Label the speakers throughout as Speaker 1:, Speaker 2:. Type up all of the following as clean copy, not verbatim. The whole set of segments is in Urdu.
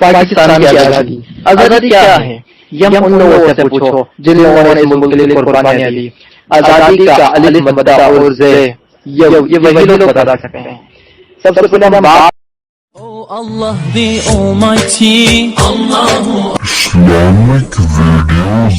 Speaker 1: پاکستان کی آزادی آزادی کیا ہے؟ یہ ہم ان لوگوں سے پوچھو جن لوگوں نے اس ملک کے لیے قربانیاں دی. آزادی کا الف مدہ اور زے یہ وہی لوگ بتا سکتے ہیں. سب سے پہلے ہم بات
Speaker 2: Allah the Almighty.
Speaker 3: Islamic videos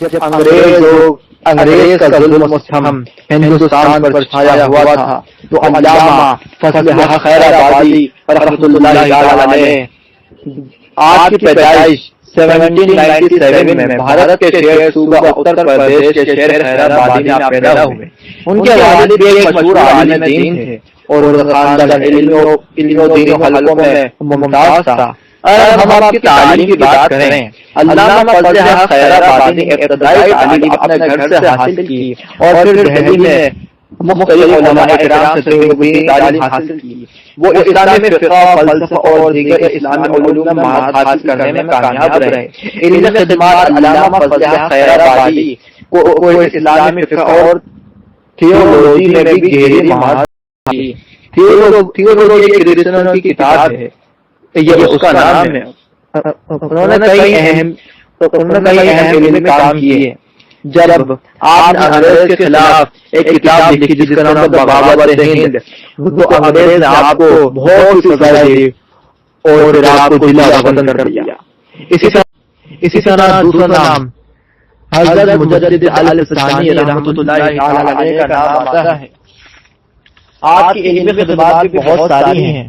Speaker 1: جب انگریز کا ظلم و ستم ہندوستان پر چھایا ہوا تھا تو علامہ فضل حق خیر آبادی رحمۃ اللہ علیہ آپ کی پیدائش 1797 میں بھارت کے شہر صوبہ اتر پردیش کے شہر خیر آبادی میں پیدا ہوئے. ان کے والد بھی ایک مشہور عالم دین تھے اور ان کا خاندان علم و دین و حلقوں میں ممتاز تھا. اگر ہم آپ کی تعلیم کی بات کریں، علامہ فضل حق خیر آبادی نے ابتدائی تعلیم اپنے گھر سے حاصل کی اور پھر دہلی میں مختلف علماء کرام سے دینی تعلیم حاصل کی. وہ اسلامی فقہ، فلسفہ اور دیگر اسلامی علوم میں مہارت حاصل کرنے میں کامیاب رہے. ان خدمات علامہ فضل حق خیر آبادی کو اسلامی فقہ اور تھیولوجی میں بھی گہری مہارت دی. تھیولوجی ایک کرسچنوں کی کتاب ہے، یہ اس کا نام ہے. انہوں نے کئی اہم علمی کام کیے. جب آپ نے انگریز کے خلاف ایک کتاب لکھی جس کا نام تھا بغاوت ہند، تو انگریز نے آپ کو بہت سزا دی اور پھر آپ کو جلا وطن کر دیا. اسی طرح دوسرا نام حضرت مجدد الفسانی رحمۃ اللہ علیہ کا نام آتا ہے. آپ کی علمی خدمات بھی بہت ساری ہیں.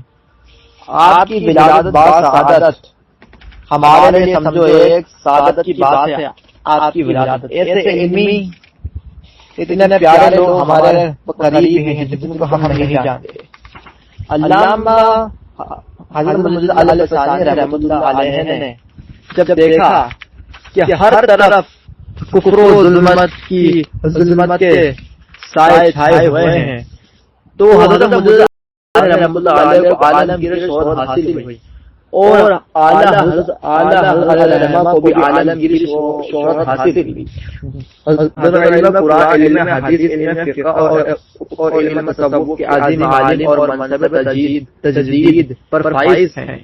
Speaker 1: آپ کی ولادت بعد سعادت ہمارے لیے سمجھو ایک سعادت کی بات ہے. آپ کی ولادت ایسے علمی اتنے پیارے لوگ ہمارے قریب ہیں جن کو ہم نہیں جانتے. علامہ حضرت مجدد الفسانی رحمۃ اللہ علیہ نے جب دیکھا کہ ہر طرف کفر و ظلمت کے سائے چھائے ہوئے ہیں تو حضرت مجدد رحمۃ اللہ علیہ کو عالمگیر شہرت حاصل ہوئی اور اعلیٰ حضرت کو بھی عالمگیر شہرت حاصل ہوئی. علم قرآن، علم حدیث، علم فقہ اور علم تصوف کے عظیم عالم اور منصب تجدید پر فائز ہیں.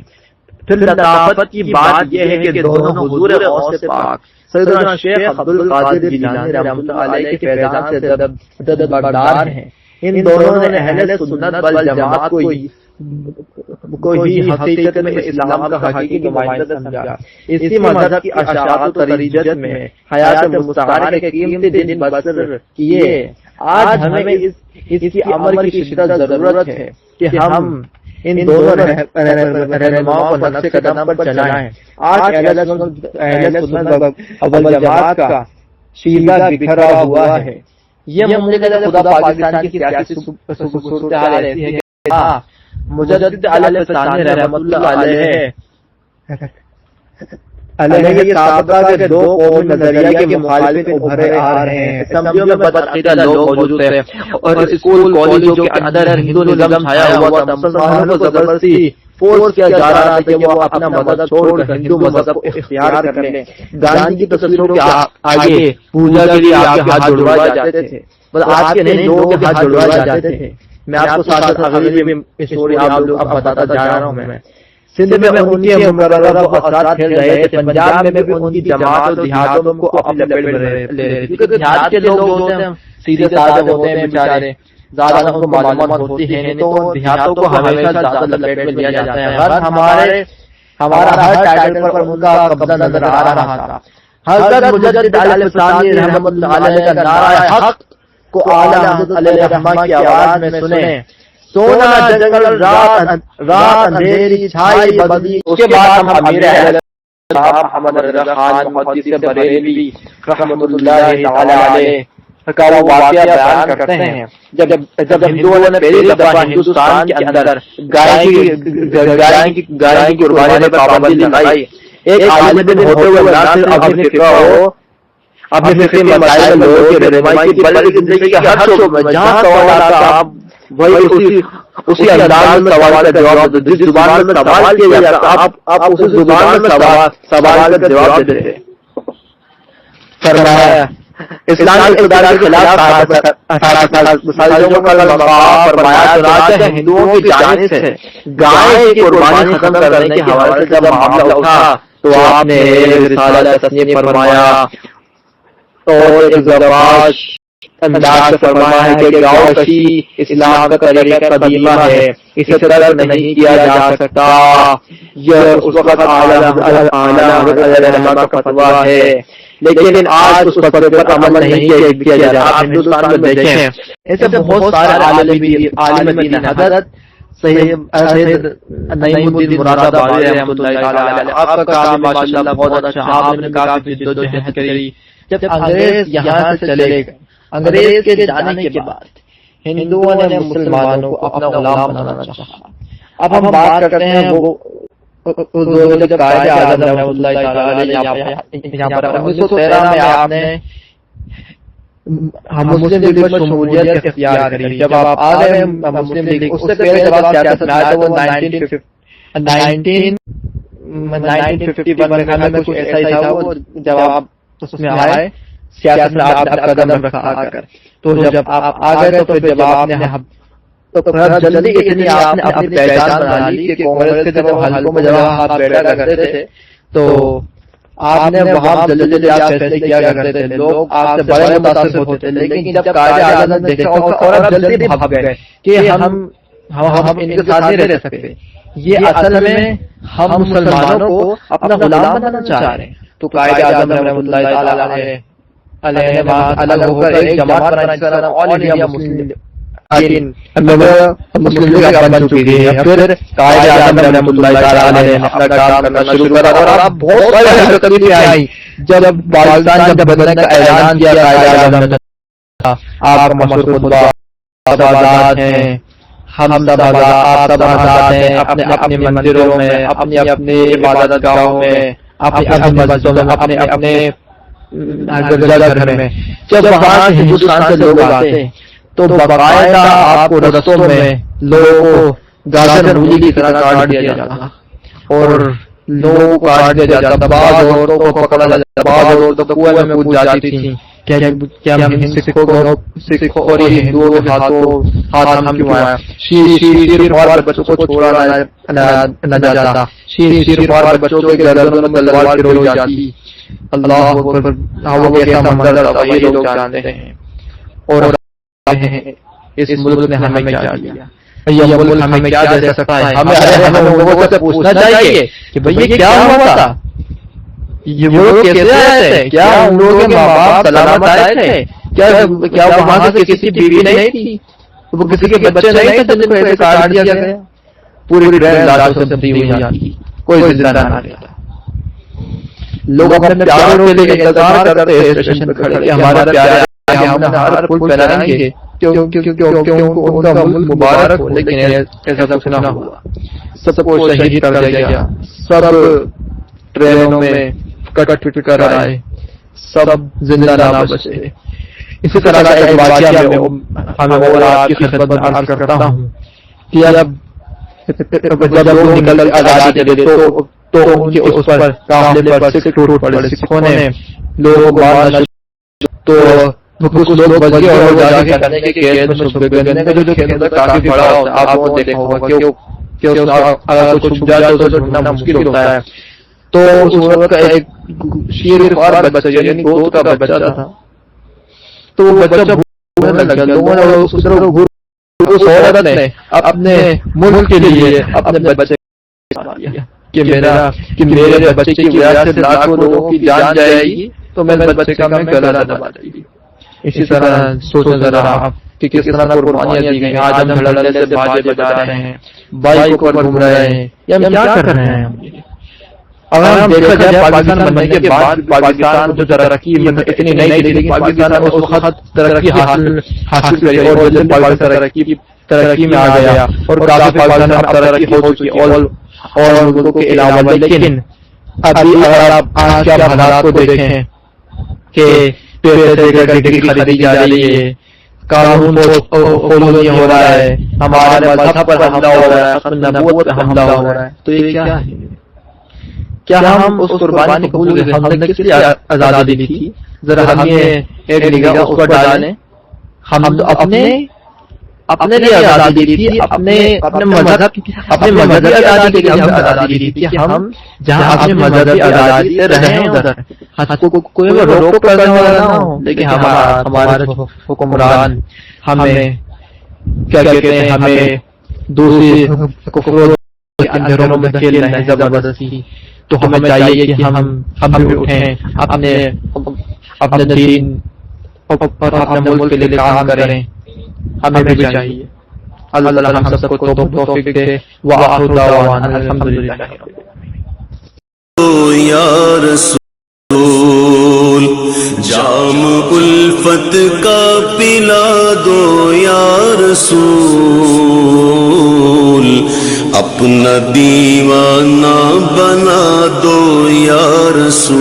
Speaker 1: پھر لطافت کی بات یہ ہے کہ دونوں حضور غوث پاک سیدنا شیخ عبد القادر جیلانی رحمۃ اللہ علیہ کے فیضان سے دستبردار ہیں. ان دونوں نے اہل سنت والجماعت کو ہی حقیقت میں اسلام کا حقیقی نمائندہ سمجھا. اسی مذہب کی اشاعت و تریجت میں حیات مستعار کے قیمتی دن بسر کیے. آج ہمیں اس کی عمل کی شدت ضرورت ہے کہ ہم ان دونوں رہنماؤں کو نقش قدم پر چلائیں. آج اہل سنت والجماعت کا شیلا بکھرا ہوا ہے. یہ مملکت خدا پاکستان کی سیاسی صورتحال ایسی ہے کہ مجدد الفسانی رحمۃ اللہ علیہ یہ سابقہ کے دو قومی نظریہ کے مخالف ابھرے آ رہے ہیں. اسمبلیوں میں بدعقیدہ لوگ موجود تھے اور اسکول کالجوں کے اندر ہندو نظام چھایا ہوا تھا. مسلمانوں کو زبردستی فورس کیا جا رہا تھا کہ وہ اپنا مذہب چھوڑ کر ہندو مذہب کو اختیار کر لیں. گاندھی کی تصویروں کے آگے پوجا کے لیے آپ کے ہاتھ جڑوائے جاتے تھے، بس آپ کے نہیں لوگوں کے ہاتھ جڑوائے جاتے تھے. میں آپ کو ساتھ اگلی میں اسٹوری آپ لوگ اب بتاتا جا رہا ہوں. میں سندھ میں ان کے مقررہ اثرات پھیل رہے تھے. پنجاب میں بھی ان کی جماعت اور دیہاتوں کو اپنے لپیٹ میں لے رہے تھے کیونکہ دیہات کے لوگ ہوتے ہیں سیدھے سادے ہوتے ہیں بیچارے، زیادہ ان کو معلومات ہوتی ہے نہیں، تو دیہاتوں کو ہمیشہ زیادہ لپیٹ میں لیا جاتا ہے. ہمارا ہر ٹائٹل پر ان کا قبضہ نظر آ رہا تھا. حضرت مجدد الفسانی رحمۃ اللہ علیہ کا نعرہ حق کو اعلیٰ حضرت علیہ الرحمہ کی آواز میں سنیں. سونا جنگل رات اندھیری چھائی بدی. اس کے بعد ہم امیر اہل محمد رضا خان محدث بریلوی رحمۃ اللہ تعالی علیہ کا واقعہ بیان کرتے ہیں. جب ہندوؤں نے پہلی دفعہ ہندوستان کے اندر گائے کی قربانی پر پابندی لگائی، ایک عالم دین ہوتے ہوئے نہ صرف اپنے فکری مسائل لوگوں کی رہنمائی کی بلکہ زندگی کے ہر شعبے میں جہاں سوال آتا وہی اسی اسی انداز میں سوال کا جواب دو جس زبان میں سوال کیا جاتا آپ اسی زبان میں سوال کا جواب دیتے تھے. فرمایا اسلامی اقتدار کے خلاف مساجدوں کا مقام فرمایا چنانچہ ہندوؤں کی جانب سے گائے کی قربانی ختم کرنے کے حوالے سے جب معاملہ اٹھا تو آپ نے رسالہ تسلیم فرمایا اور ایک زباش انداز سے فرمایا ہے کہ گاؤں کشی اسلام کا طریقہ قدیمہ ہے، اسے ترک نہیں کیا جا سکتا. یہ اس وقت اعلیٰ کا فتویٰ ہے، لیکن آج اس فتوے پر عمل نہیں کیا جا رہا. آپ ہندوستان میں دیکھیں ایسے بہت سارے عالم دین حضرت سید نعیم الدین مراد آبادی رحمۃ اللہ تعالی علیہ، آپ کا کام ماشاءاللہ بہت اچھا، آپ نے کافی جدوجہد کری. جب انگریز یہاں سے چلے گئے، انگریز کے جانے کے بعد ہندوؤں نے مسلمانوں کو اپنا غلام بنانا چاہا. اب ہم بات کرتے ہیں وہ جب قائد اعظم رحمۃ اللہ تعالی علیہ یہاں پر 1913 میں آپ نے ہم مسلم لیگ میں شمولیت اختیار کری. جب آپ آ گئے مسلم لیگ، اس سے پہلے جب آپ سیاست میں آئے تو وہ 1951 میں کچھ ایسا ہی تھا. وہ جب آپ اس میں آئے سیاست میں آپ نے قدم رکھا آ کر، تو جب آپ آ گئے تو پھر جب آپ نے جلدی اتنی آپ نے اپنی پہچان بنا لی کہ کانگریس کے جب حلقوں میں جب آپ بیٹھا کرتے تھے تو آپ نے وہاں جلدی آپ فیصلے کیا کرتے تھے، لوگ آپ سے بڑے متاثر ہوتے تھے. لیکن جب قائد اعظم نے دیکھا اور اب جلدی بھاگ گئے کہ ہم ان کے ساتھ نہیں رہ سکتے، یہ اصل میں ہم مسلمانوں کو اپنا غلام بنانا چاہ رہے ہیں. تو قائد اعظم رحمۃ اللہ تعالی علیہ نے الگ ہو کر ایک جماعت بنائی جس کا نام آل انڈیا مسلم لیگ بن چکی ہے. پھر قائد اعظم رحمۃ اللہ تعالی علیہ نے اپنا کام کرنا شروع کرا اور اب بہت ساری حرکتیں بھی آئی. جب پاکستان جب بدلنے کا اعلان کیا قائد اعظم نے، آپ مشہور خطبہ آزاد ہیں، ہم سب آپ سب آزاد ہیں، اپنے اپنے مندروں میں، اپنی اپنی عبادت گاہوں میں، اپنی اپنی مسجدوں میں، اپنے اپنے گھر میں. جب وہاں ہندوستان سے لوگ آتے تو باقاعدہ آپ کو رستوں میں لوگوں کو گاجر مولی کی طرح کاٹ دیا جاتا اور لوگوں کو کاٹ دیا جاتا. بعض عورتوں کو پکڑا جاتا، بعض عورتوں کو کنویں میں کود جاتی تھیں. کیا ہم سکھوں اور یہ ہندوؤں کے ہاتھ ہم کیوں آیا؟ شیر خوار بچوں کو چھوڑا نہ جاتا، شیر خوار بچوں کے گردنوں میں تلوار پروئی جاتی. اللہ اکبر، وہ کیسا منظر تھا یہ لوگ جانتے ہیں. اور اس ملک نے ہمیں کیا دیا، یہ ملک ہمیں کیا دے سکتا ہے؟ ہمیں لوگوں سے پوچھنا چاہیے کہ بھئی یہ کیا ہوا تھا، یہ وہ لوگ کیسے آئے تھے، کیا ان لوگوں کے ماں باپ سلامت آئے تھے، کیا وہاں سے کسی کی بیوی نہیں تھی، وہ کسی کے بچے نہیں تھے جن کو ایسے کاٹ دیا گیا؟ پوری ٹرین لاشوں سے بھری ہوئی جاتی، کوئی زندہ نہ رہتا. لوگ اپنے پیاروں کے لیے انتظار کرتے ہیں اسٹیشن پہ کھڑے کہ ہمارا پیارا ہے، ہم ہر پھول پہنائیں گے کیونکہ ان کا ملک مبارک ہو. لیکن ایسا کچھ نہ ہوا، سب کو شہید کر دیا گیا، سب ٹرینوں میں کٹ کر آئے، سب زندہ نہ بچے. اسی طرح کا ایک واقعہ میں اور آپ کی خدمت میں عرض کرتا ہوں کہ جب لوگ نکل آزادی دے تو ان کے اس پر قافلے پر سکھ ٹوٹ پڑے، سکھوں نے لوگوں کو مارنا تو کچھ لوگ بچ گئے اور جا کے کرنے کے کھیت میں چھپ گئے. جو کھیت میں کافی بڑا ہوتا ہے، آپ نے دیکھا ہوگا کہ اگر کوئی چھپ جائے تو اسے ڈھونڈنا مشکل ہوتا ہے. تو اس وقت ایک شیر خوار بچہ یعنی گود کا بچہ تھا، تو وہ بچہ بھولنے لگ گیا. لوگوں نے اس عورت نے اپنے ملک کے لیے اپنے بچے کہ میرے بچے کی وجہ سے لاکھوں لوگوں کی جان جائے گی تو میں بچے کا میں گلا نہ دبا دے گی. اسی طرح سوچیں ذرا آپ کہ کس طرح قربانیاں دی گئی. آج ہم دھڑلے سے باجے بجا رہے ہیں، بائک پر گھوم رہے ہیں، یہ ہم کیا کر رہے ہیں؟ اگر ہم دیکھا جائے پاکستان بننے کے بعد پاکستان جو ترقی اتنی نہیں تھی، لیکن پاکستان نے اس وقت ترقی حاصل کری اور جلد پاکستان ترقی میں آ گیا اور کافی پاکستان اب ترقی ہو چکی اور ملکوں کے علاوہ. لیکن ابھی اگر آپ آج کے حالات کو دیکھیں کہ پیسے ڈگری خریدی جا رہی ہے، قانون فالو نہیں ہو رہا ہے، ہمارے مذہب پر حملہ ہو رہا ہے، ختم نبوت پر حملہ ہو رہا ہے، تو یہ کیا ہے؟ کیا ہم اس قربانی قبول کریں؟ ہم نے کس لیے آزادی لی تھی؟ ذرا ہم یہ ایک نگاہ اس پر ڈالیں. ہم تو اپنے لیے آزادی لی تھی، اپنے مذہبی آزادی کے لیے ہم آزادی لی تھی. ہم جہاں اپنے مذہبی آزادی سے رہیں ادھر کوئی روک کرنے والا نہ ہو. لیکن ہمارے حکمران ہمیں کیا کہتے ہیں، ہمیں دوسری کفروں کے اندھیروں میں دھکیل رہے ہیں زبردستی. تو ہمیں چاہیے کہ ہم بھی اٹھیں، اپنے دین اور اپنے ملک کے لیے کام کریں. ہمیں بھی چاہیے. اللہ تعالی ہم سب کو توفیق دے. وآخر دعوانا الحمدللہ.
Speaker 4: یا رسول جام الفت کا پلا دو یا رسول، اپنا دیوانہ بنا دو یا رسول.